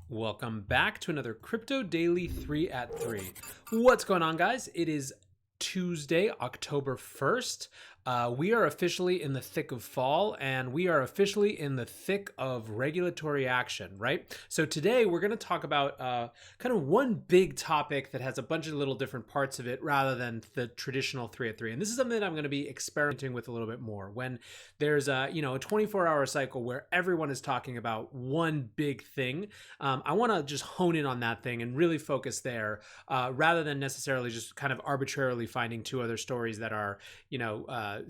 Welcome back to another Crypto Daily 3 at 3. What's going on, guys? It is Tuesday, October 1st. We are officially in the thick of fall, and we are officially in the thick of regulatory action, right? So today we're going to talk about kind of one big topic that has a bunch of little different parts of it rather than the traditional 3 at 3. And this is something that I'm going to be experimenting with a little bit more. When there's a 24-hour cycle where everyone is talking about one big thing, I want to just hone in on that thing and really focus there rather than necessarily just kind of arbitrarily finding two other stories that are,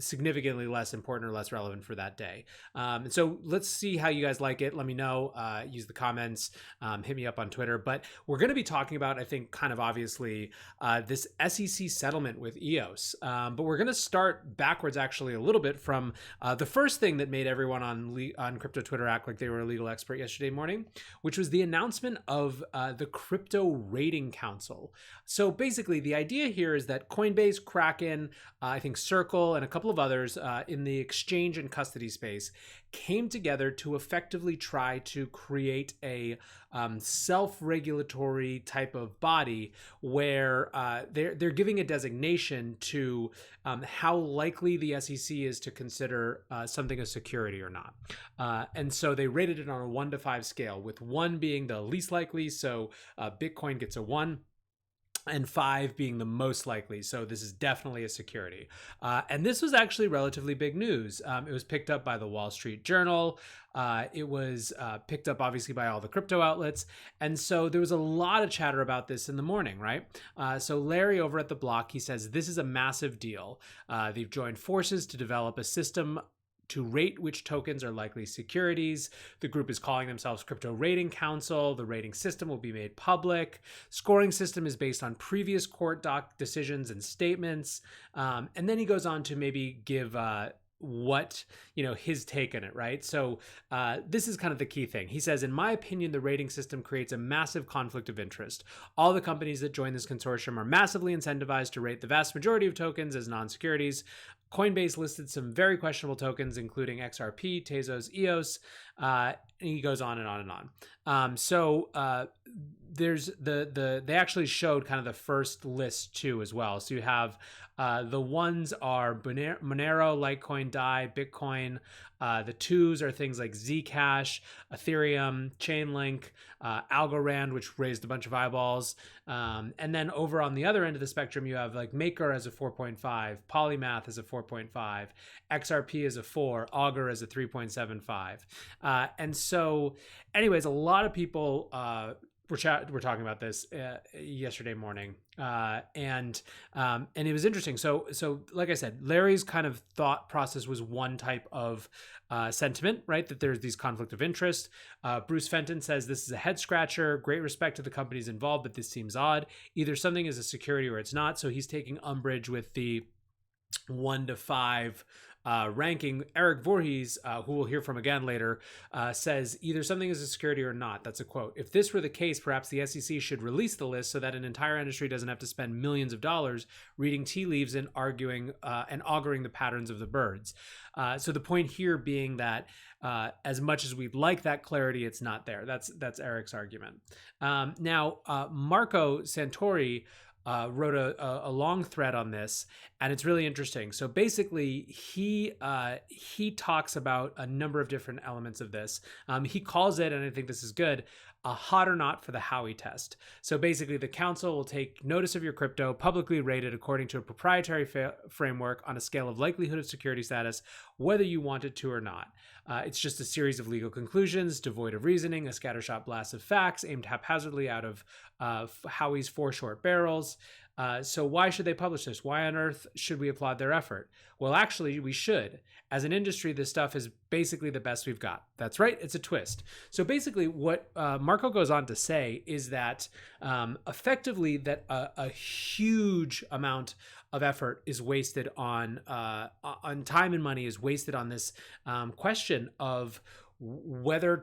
significantly less important or less relevant for that day. And so let's see how you guys like it. Let me know. Use the comments. Hit me up on Twitter. But we're going to be talking about, I think, kind of obviously, this SEC settlement with EOS. But we're going to start backwards, actually, a little bit from the first thing that made everyone on crypto Twitter act like they were a legal expert yesterday morning, which was the announcement of the Crypto Rating Council. So basically, the idea here is that Coinbase, Kraken, I think Circle, and a couple of others in the exchange and custody space came together to effectively try to create a self-regulatory type of body where they're giving a designation to how likely the SEC is to consider something a security or not. And so they rated it on a 1 to 5 scale, with 1 being the least likely, so Bitcoin gets a 1. And 5 being the most likely. So this is definitely a security. And this was actually relatively big news. It was picked up by the Wall Street Journal. It was picked up obviously by all the crypto outlets. And so there was a lot of chatter about this in the morning, right? So Larry over at The Block, he says, this is a massive deal. They've joined forces to develop a system to rate which tokens are likely securities. The group is calling themselves Crypto Rating Council. The rating system will be made public. Scoring system is based on previous court doc decisions and statements. And then he goes on to maybe give his take on it, right? So this is kind of the key thing. He says, in my opinion, the rating system creates a massive conflict of interest. All the companies that join this consortium are massively incentivized to rate the vast majority of tokens as non-securities. Coinbase listed some very questionable tokens, including XRP, Tezos, EOS, and he goes on and on and on. There's they actually showed kind of the first list too as well. So you have the ones are Monero, Litecoin, DAI, Bitcoin. The 2s are things like Zcash, Ethereum, Chainlink, Algorand, which raised a bunch of eyeballs. And then over on the other end of the spectrum, you have like Maker as a 4.5, Polymath as a 4.5, XRP as a 4, Augur as a 3.75. And so anyways, a lot of people we're talking about this yesterday morning, and it was interesting. So like I said, Larry's kind of thought process was one type of sentiment, right? That there's these conflict of interest. Bruce Fenton says this is a head scratcher. Great respect to the companies involved, but this seems odd. Either something is a security or it's not. So he's taking umbrage with the 1 to 5 ranking. Eric Voorhees, who we'll hear from again later, says either something is a security or not. That's a quote. If this were the case, perhaps the SEC should release the list so that an entire industry doesn't have to spend millions of dollars reading tea leaves and arguing and auguring the patterns of the birds. So the point here being that as much as we'd like that clarity, it's not there. That's Eric's argument. Now, Marco Santori wrote a long thread on this, and it's really interesting. So basically, he talks about a number of different elements of this. He calls it, and I think this is good, a hot or not for the Howey test. So basically, the council will take notice of your crypto, publicly rated according to a proprietary framework on a scale of likelihood of security status, whether you want it to or not. It's just a series of legal conclusions, devoid of reasoning, a scattershot blast of facts aimed haphazardly out of Howey's 4 short barrels. So why should they publish this? Why on earth should we applaud their effort? Well, actually, we should. As an industry, this stuff is basically the best we've got. That's right. It's a twist. So basically what Marco goes on to say is that effectively that a huge amount of effort is wasted on time and money is wasted on this question of whether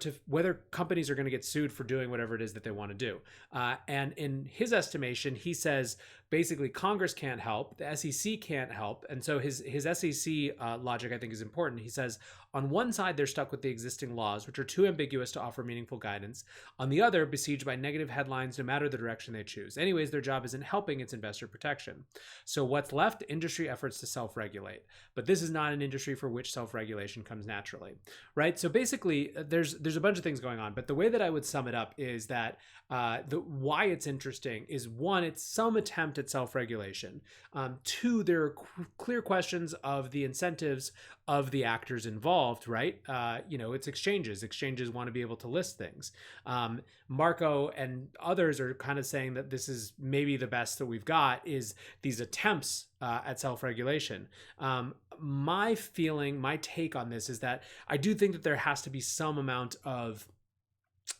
companies are going to get sued for doing whatever it is that they want to do. And in his estimation, he says basically Congress can't help, the SEC can't help, and so his SEC logic I think is important. He says on one side they're stuck with the existing laws, which are too ambiguous to offer meaningful guidance. On the other, besieged by negative headlines no matter the direction they choose. Anyways, their job isn't helping its investor protection. So what's left? Industry efforts to self-regulate. But this is not an industry for which self-regulation comes naturally, right? So basically, there's a bunch of things going on. But the way that I would sum it up is that why it's interesting is, one, it's some attempt at self-regulation. Two, there are clear questions of the incentives of the actors involved, right? It's exchanges. Exchanges want to be able to list things. Marco and others are kind of saying that this is maybe the best that we've got, is these attempts at self-regulation. My feeling, my take on this is that I do think that there has to be some amount of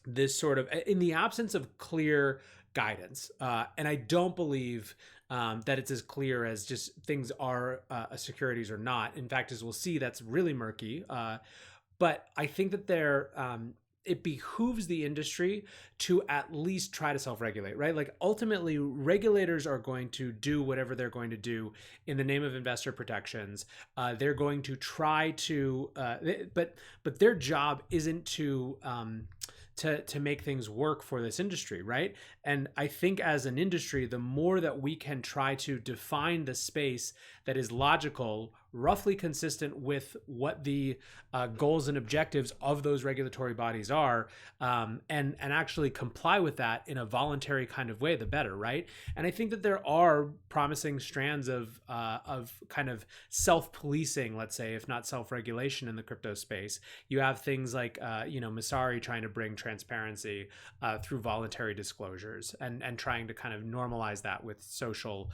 this sort of, in the absence of clear guidance, and I don't believe that it's as clear as just things are securities or not. In fact, as we'll see, that's really murky. But I think that it behooves the industry to at least try to self-regulate, right? Like ultimately, regulators are going to do whatever they're going to do in the name of investor protections. They're going to try to, but their job isn't to make things work for this industry, right? And I think as an industry, the more that we can try to define the space that is logical, roughly consistent with what the goals and objectives of those regulatory bodies are, and actually comply with that in a voluntary kind of way, the better, right? And I think that there are promising strands of kind of self-policing, let's say, if not self-regulation in the crypto space. You have things like Masari trying to bring transparency through voluntary disclosures and trying to kind of normalize that with social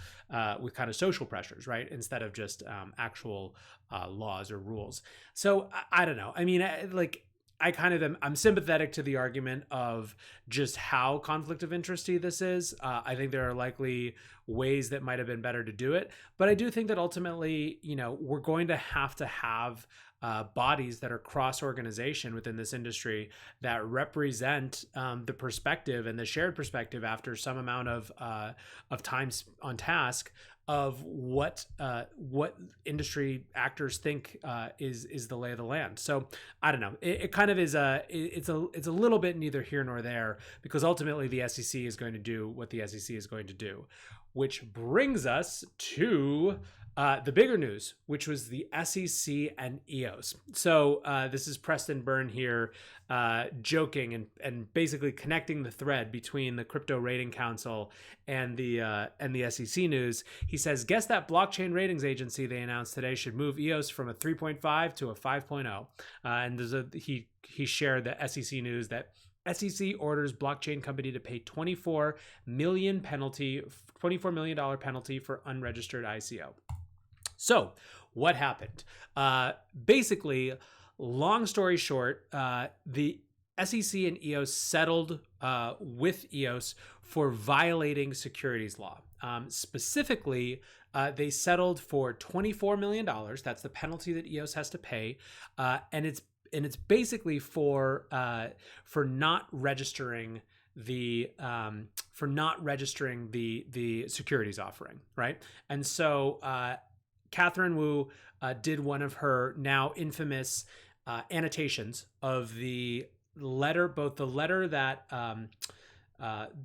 pressures, right? Instead of just actual laws or rules. So I don't know. I mean, I'm sympathetic to the argument of just how conflict of interesty this is. I think there are likely ways that might have been better to do it, but I do think that ultimately, we're going to have bodies that are cross-organization within this industry that represent the perspective and the shared perspective after some amount of time on task of what industry actors think is the lay of the land. So I don't know. It kind of is it's a little bit neither here nor there, because ultimately the SEC is going to do what the SEC is going to do, which brings us to the bigger news, which was the SEC and EOS. So this is Preston Byrne here, joking and basically connecting the thread between the Crypto Rating Council and the SEC news. He says, guess that blockchain ratings agency they announced today should move EOS from a 3.5 to a 5.0. And he shared the SEC news that SEC orders blockchain company to pay $24 million penalty for unregistered ICO. So what happened? Basically, long story short, the SEC and EOS settled with EOS for violating securities law. Specifically, they settled for $24 million. That's the penalty that EOS has to pay, and it's basically for not registering the securities offering, right? And so Catherine Wu did one of her now infamous annotations of the letter, both the letter that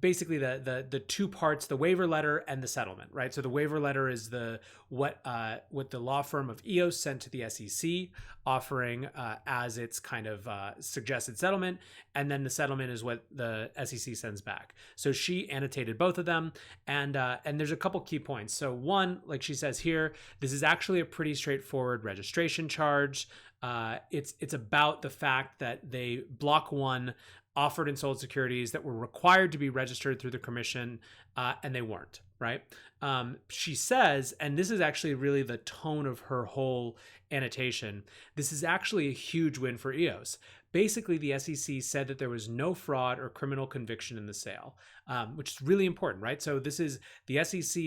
basically the two parts, the waiver letter and the settlement, right? So the waiver letter is what the law firm of EOS sent to the SEC, offering as its kind of suggested settlement, and then the settlement is what the SEC sends back. So she annotated both of them, and there's a couple key points. So one, like she says here, this is actually a pretty straightforward registration charge. It's about the fact that they Block One offered and sold securities that were required to be registered through the commission, and they weren't, right? She says, and this is actually really the tone of her whole annotation, this is actually a huge win for EOS. Basically, the SEC said that there was no fraud or criminal conviction in the sale, which is really important, right? So the SEC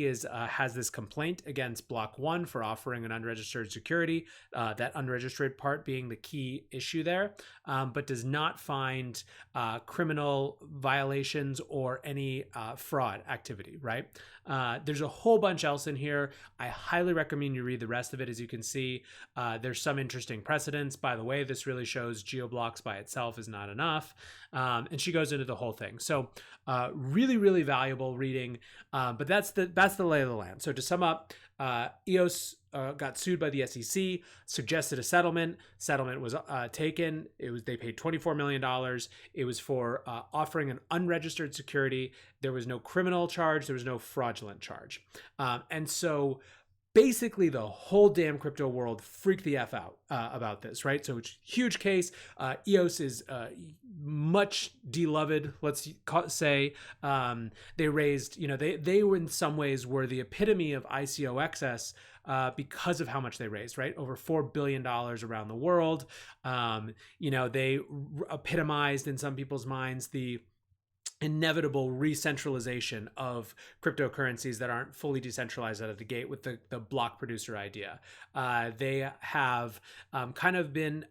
has this complaint against Block One for offering an unregistered security, that unregistered part being the key issue there, but does not find criminal violations or any fraud activity, right? There's a whole bunch else in here. I highly recommend you read the rest of it. As you can see, there's some interesting precedents. By the way, this really shows geoblocks by itself is not enough. And she goes into the whole thing. So really, really valuable reading. But that's the lay of the land. So to sum up, EOS got sued by the SEC, suggested a settlement. Settlement was taken. They paid $24 million. It was for offering an unregistered security. There was no criminal charge. There was no fraudulent charge. And so basically the whole damn crypto world freaked the F out about this, right? So it's a huge case. EOS is much beloved, let's say. They raised, they were in some ways were the epitome of ICO excess because of how much they raised, right? Over $4 billion around the world. They epitomized in some people's minds the inevitable re-centralization of cryptocurrencies that aren't fully decentralized out of the gate with the block producer idea. They have kind of been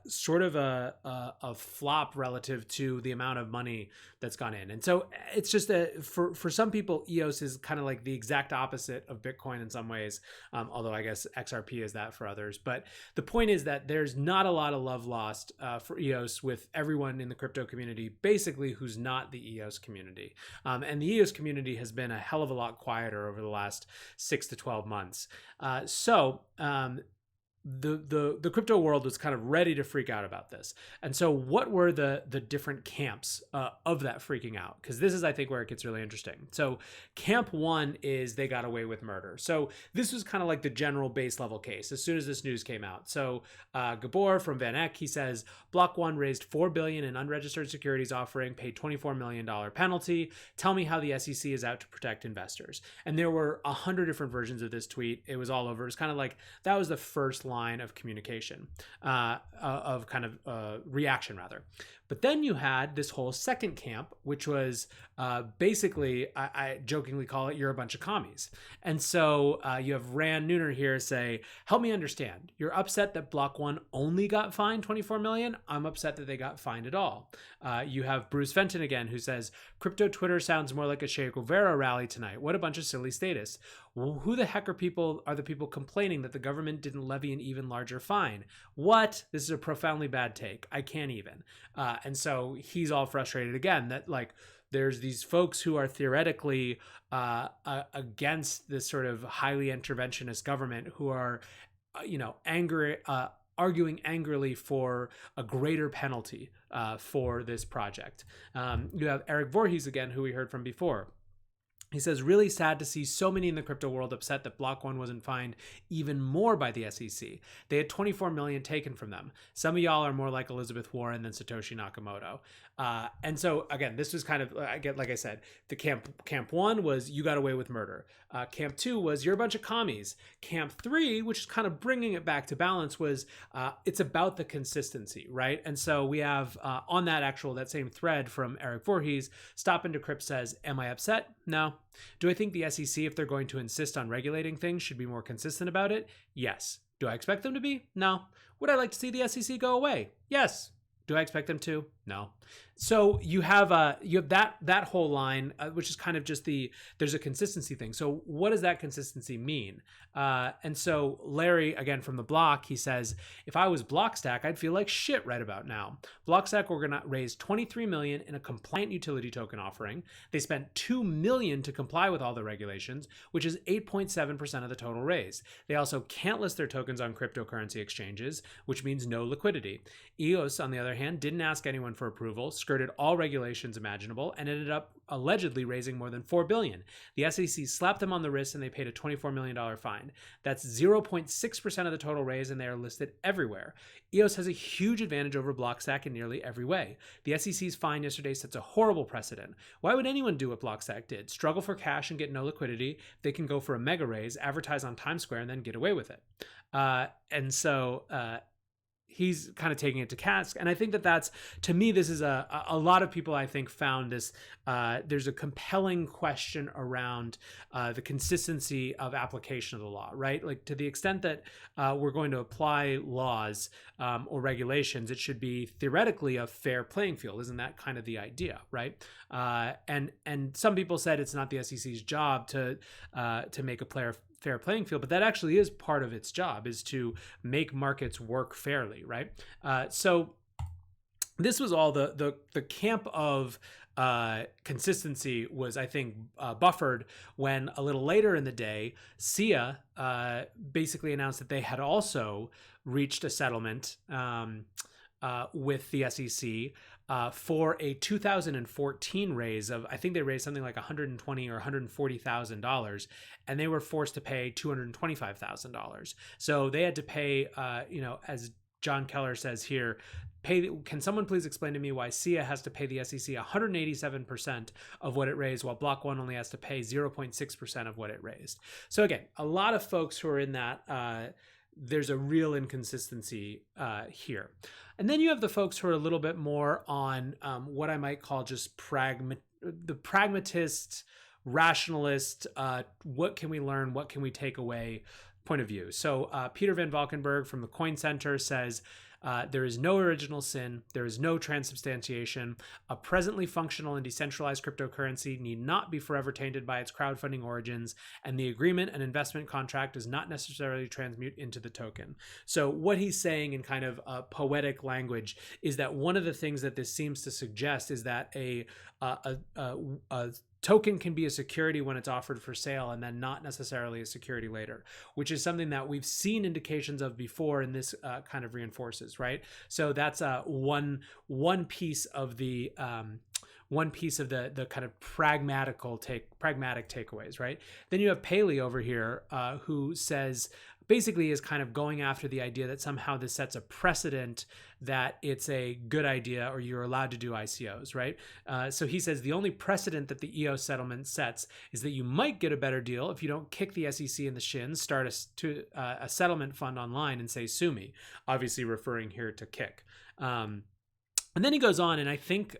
sort of a flop relative to the amount of money that's gone in. And so it's just for some people, EOS is kind of like the exact opposite of Bitcoin in some ways, although I guess XRP is that for others. But the point is that there's not a lot of love lost for EOS with everyone in the crypto community, basically, who's not the EOS community. And the EOS community has been a hell of a lot quieter over the last 6 to 12 months. The crypto world was kind of ready to freak out about this. And so what were the different camps of that freaking out? Because this is, I think, where it gets really interesting. So camp one is they got away with murder. So this was kind of like the general base level case as soon as this news came out. So Gabor from Van Eck, he says, Block One raised $4 billion in unregistered securities offering, paid $24 million penalty. Tell me how the SEC is out to protect investors. And there were 100 different versions of this tweet. It was all over. It was kind of like, that was the first line of communication, of kind of reaction rather. But then you had this whole second camp, which was basically, I jokingly call it, you're a bunch of commies. And so you have Rand Nooner here say, help me understand. You're upset that Block One only got fined $24 million. I'm upset that they got fined at all. You have Bruce Fenton again, who says, crypto Twitter sounds more like a Che Guevara rally tonight. What a bunch of silly status. Well, who the heck are the people complaining that the government didn't levy an even larger fine? What? This is a profoundly bad take. I can't even. And so he's all frustrated again that there's these folks who are theoretically against this sort of highly interventionist government who are, angry, arguing angrily for a greater penalty for this project. You have Eric Voorhees again, who we heard from before. He says, really sad to see so many in the crypto world upset that Block One wasn't fined even more by the SEC. They had 24 million taken from them. Some of y'all are more like Elizabeth Warren than Satoshi Nakamoto. And so again, this was kind of, like I said, the camp one was you got away with murder. Camp two was you're a bunch of commies. Camp three, which is kind of bringing it back to balance, was it's about the consistency, right? And so we have on that same thread from Eric Voorhees, Stop and Decrypt says, am I upset? No. Do I think the SEC, if they're going to insist on regulating things, should be more consistent about it? Yes. Do I expect them to be? No. Would I like to see the SEC go away? Yes. Do I expect them to? No. So you have that whole line, which is kind of just there's a consistency thing. So what does that consistency mean? And so Larry, again from the block, he says, if I was Blockstack, I'd feel like shit right about now. Blockstack raised $23 million in a compliant utility token offering. They spent $2 million to comply with all the regulations, which is 8.7% of the total raise. They also can't list their tokens on cryptocurrency exchanges, which means no liquidity. EOS, on the other hand, didn't ask anyone for approval, skirted all regulations imaginable, and ended up allegedly raising more than $4 billion. The SEC slapped them on the wrist and they paid a $24 million fine. That's 0.6% of the total raise, and they are listed everywhere. EOS has a huge advantage over Blockstack in nearly every way. The SEC's fine yesterday sets a horrible precedent. Why would anyone do what Blockstack did? Struggle for cash and get no liquidity? They can go for a mega raise, advertise on Times Square, and then get away with it. And so he's kind of taking it to task. And I think that that's, to me, this is a lot of people, I think, found this, there's a compelling question around the consistency of application of the law, right? Like, to the extent that we're going to apply laws or regulations, it should be theoretically a fair playing field. Isn't that kind of the idea, right? And some people said it's not the SEC's job to make a fair playing field, but that actually is part of its job, is to make markets work fairly, right? So this was all the camp of consistency was, I think, buffered when a little later in the day, SIA basically announced that they had also reached a settlement with the SEC for a 2014 raise of, I think they raised something like $120,000 or $140,000, and they were forced to pay $225,000. So they had to pay, as John Keller says here, can someone please explain to me why SIA has to pay the SEC 187% of what it raised, while Block 1 only has to pay 0.6% of what it raised? So again, a lot of folks who are in that, there's a real inconsistency here. And then you have the folks who are a little bit more on what I might call just the pragmatist, rationalist, what can we learn, what can we take away point of view. So Peter Van Valkenburg from the Coin Center says, there is no original sin. There is no transubstantiation. A presently functional and decentralized cryptocurrency need not be forever tainted by its crowdfunding origins, and the agreement and investment contract does not necessarily transmute into the token. So what he's saying in kind of poetic language is that one of the things that this seems to suggest is that a token can be a security when it's offered for sale and then not necessarily a security later, which is something that we've seen indications of before, and this kind of reinforces, right? So that's one piece of the kind of pragmatic takeaways, right? Then you have Paley over here, who says, basically is kind of going after the idea that somehow this sets a precedent that it's a good idea or you're allowed to do ICOs, right? So he says the only precedent that the EOS settlement sets is that you might get a better deal if you don't kick the SEC in the shins, start a settlement fund online and say, sue me, obviously referring here to kick. And then he goes on, and I think,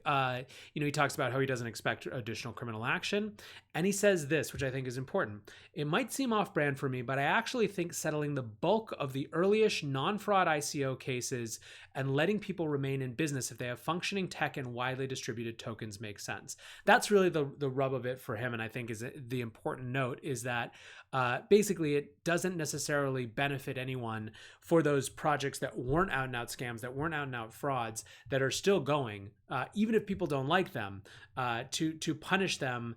he talks about how he doesn't expect additional criminal action. And he says this, which I think is important. It might seem off-brand for me, but I actually think settling the bulk of the early-ish non-fraud ICO cases and letting people remain in business if they have functioning tech and widely distributed tokens makes sense. That's really the rub of it for him, and I think is the important note is that basically it doesn't necessarily benefit anyone for those projects that weren't out-and-out scams, that weren't out-and-out frauds, that are still going, even if people don't like them, to punish them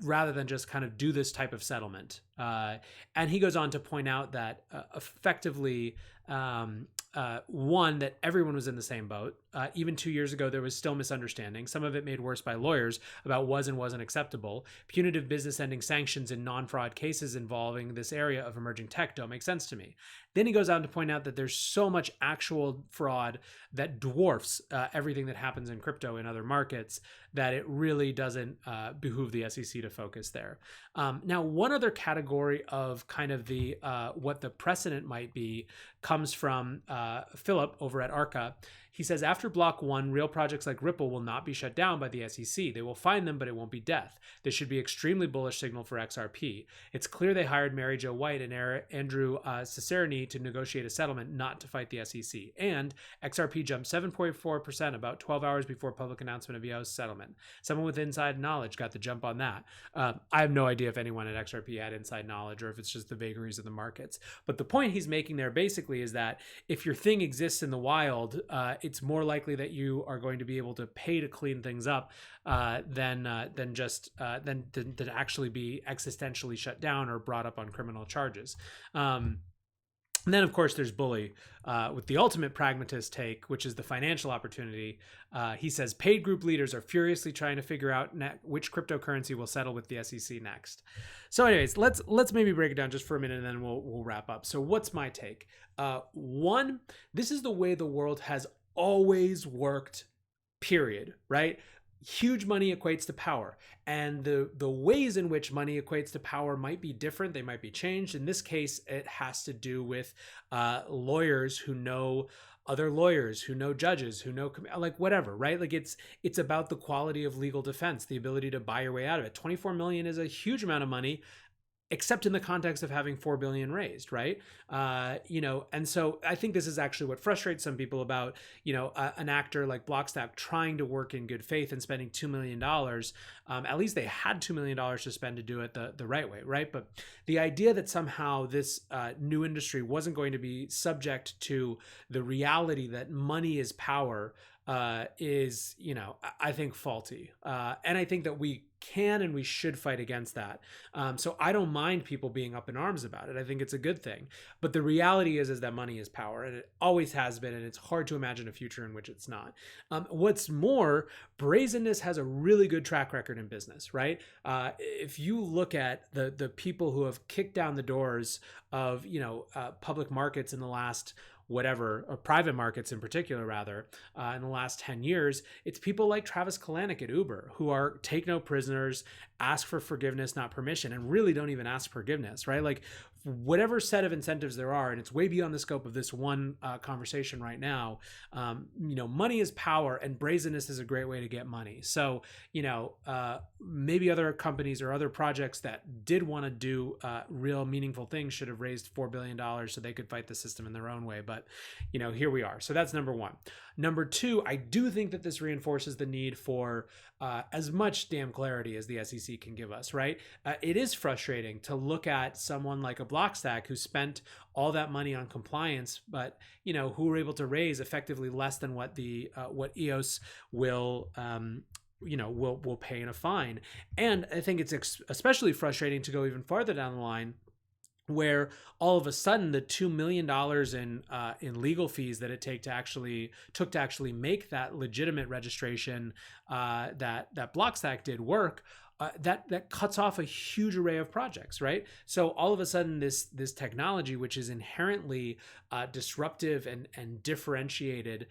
rather than just kind of do this type of settlement. And he goes on to point out that effectively, one, that everyone was in the same boat. Even 2 years ago, there was still misunderstanding, some of it made worse by lawyers, about was and wasn't acceptable. Punitive business ending sanctions in non-fraud cases involving this area of emerging tech don't make sense to me. Then he goes on to point out that there's so much actual fraud that dwarfs everything that happens in crypto in other markets that it really doesn't behoove the SEC to focus there. Now, one other category of kind of the what the precedent might be comes from Philip over at Arca. He says, after Block 1, real projects like Ripple will not be shut down by the SEC. They will find them, but it won't be death. This should be extremely bullish signal for XRP. It's clear they hired Mary Jo White and Andrew Cesaroni to negotiate a settlement, not to fight the SEC. And XRP jumped 7.4% about 12 hours before public announcement of EOS settlement. Someone with inside knowledge got the jump on that. I have no idea if anyone at XRP had inside knowledge or if it's just the vagaries of the markets. But the point he's making there basically is that if your thing exists in the wild, it's more likely that you are going to be able to pay to clean things up than to actually be existentially shut down or brought up on criminal charges. And then, of course, there's Bully with the ultimate pragmatist take, which is the financial opportunity. He says paid group leaders are furiously trying to figure out which cryptocurrency will settle with the SEC next. So anyways, let's maybe break it down just for a minute and then we'll wrap up. So what's my take? One, this is the way the world has always worked, period, right? Huge money equates to power, and the ways in which money equates to power might be different. They might be changed. In this case, it has to do with lawyers who know other lawyers who know judges who know like whatever, right? Like it's about the quality of legal defense, the ability to buy your way out of it. 24 million is a huge amount of money, except in the context of having 4 billion raised, right? And so I think this is actually what frustrates some people about, an actor like Blockstack trying to work in good faith and spending $2 million. At least they had $2 million to spend to do it the right way, right? But the idea that somehow this new industry wasn't going to be subject to the reality that money is power is, I think faulty. And I think that we can and we should fight against that. So I don't mind people being up in arms about it. I think it's a good thing. But the reality is that money is power, and it always has been, and it's hard to imagine a future in which it's not. What's more, brazenness has a really good track record in business, right? If you look at the people who have kicked down the doors of public markets in the last whatever, or private markets in particular, rather, in the last 10 years, it's people like Travis Kalanick at Uber who are take no prisoners, ask for forgiveness, not permission, and really don't even ask forgiveness, right? Like whatever set of incentives there are, and it's way beyond the scope of this one conversation right now, money is power, and brazenness is a great way to get money. So, maybe other companies or other projects that did want to do real meaningful things should have raised $4 billion so they could fight the system in their own way. But, here we are. So that's number one. Number two, I do think that this reinforces the need for as much damn clarity as the SEC can give us, right? It is frustrating to look at someone like a Blockstack who spent all that money on compliance, but who were able to raise effectively less than what the what EOS will will pay in a fine. And I think it's especially frustrating to go even farther down the line, where all of a sudden the $2 million in legal fees that it took to actually make that legitimate registration that Blockstack did work, that cuts off a huge array of projects, right? So all of a sudden, this technology, which is inherently disruptive and differentiated,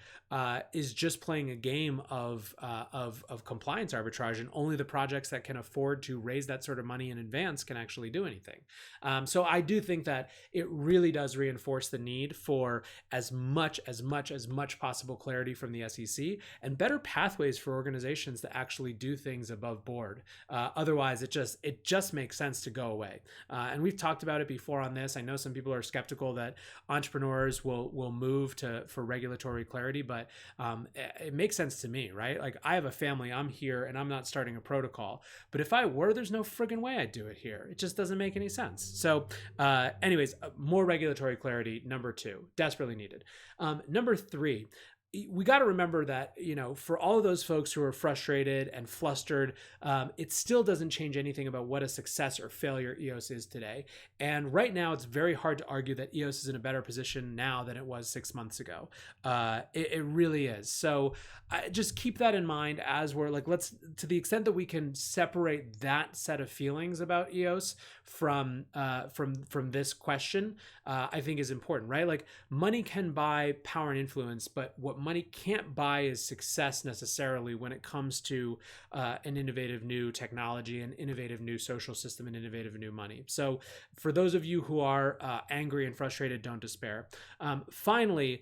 is just playing a game of compliance arbitrage, and only the projects that can afford to raise that sort of money in advance can actually do anything. So I do think that it really does reinforce the need for as much possible clarity from the SEC and better pathways for organizations to actually do things above board. Otherwise, it just makes sense to go away. And we've talked about it before on this. I know some people are skeptical that entrepreneurs will move for regulatory clarity, but it makes sense to me, right? Like I have a family, I'm here, and I'm not starting a protocol. But if I were, there's no friggin' way I'd do it here. It just doesn't make any sense. So anyways, more regulatory clarity, number two, desperately needed. Number three, we got to remember that, for all of those folks who are frustrated and flustered, it still doesn't change anything about what a success or failure EOS is today. And right now, it's very hard to argue that EOS is in a better position now than it was 6 months ago. It really is. So just keep that in mind as we're like, to the extent that we can separate that set of feelings about EOS from this question, I think is important, right? Like money can buy power and influence, but what money can't buy is success necessarily when it comes to an innovative new technology, an innovative new social system, and innovative new money. So for those of you who are angry and frustrated, don't despair. Finally,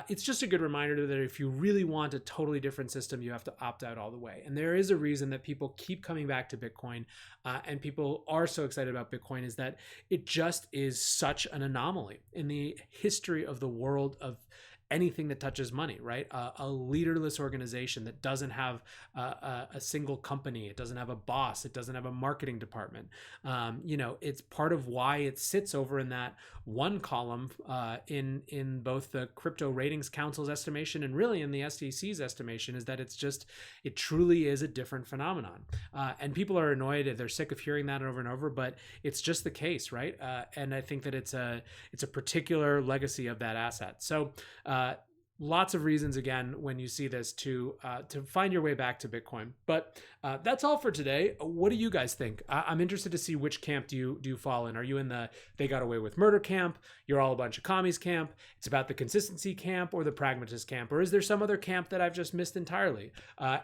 it's just a good reminder that if you really want a totally different system, you have to opt out all the way. And there is a reason that people keep coming back to Bitcoin, and people are so excited about Bitcoin, is that it just is such an anomaly in the history of the world of anything that touches money, right? A leaderless organization that doesn't have a single company. It doesn't have a boss. It doesn't have a marketing department. It's part of why it sits over in that one column in both the Crypto Ratings Council's estimation and really in the SEC's estimation, is that it truly is a different phenomenon. And people are annoyed and they're sick of hearing that over and over, but it's just the case, right? And I think that it's a particular legacy of that asset. So lots of reasons, again, when you see this to find your way back to Bitcoin. But that's all for today. What do you guys think? I'm interested to see which camp do you fall in. Are you in the they got away with murder camp? You're all a bunch of commies camp? It's about the consistency camp or the pragmatist camp? Or is there some other camp that I've just missed entirely?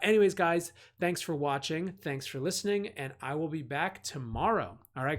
Anyways, guys, thanks for watching. Thanks for listening. And I will be back tomorrow. All right.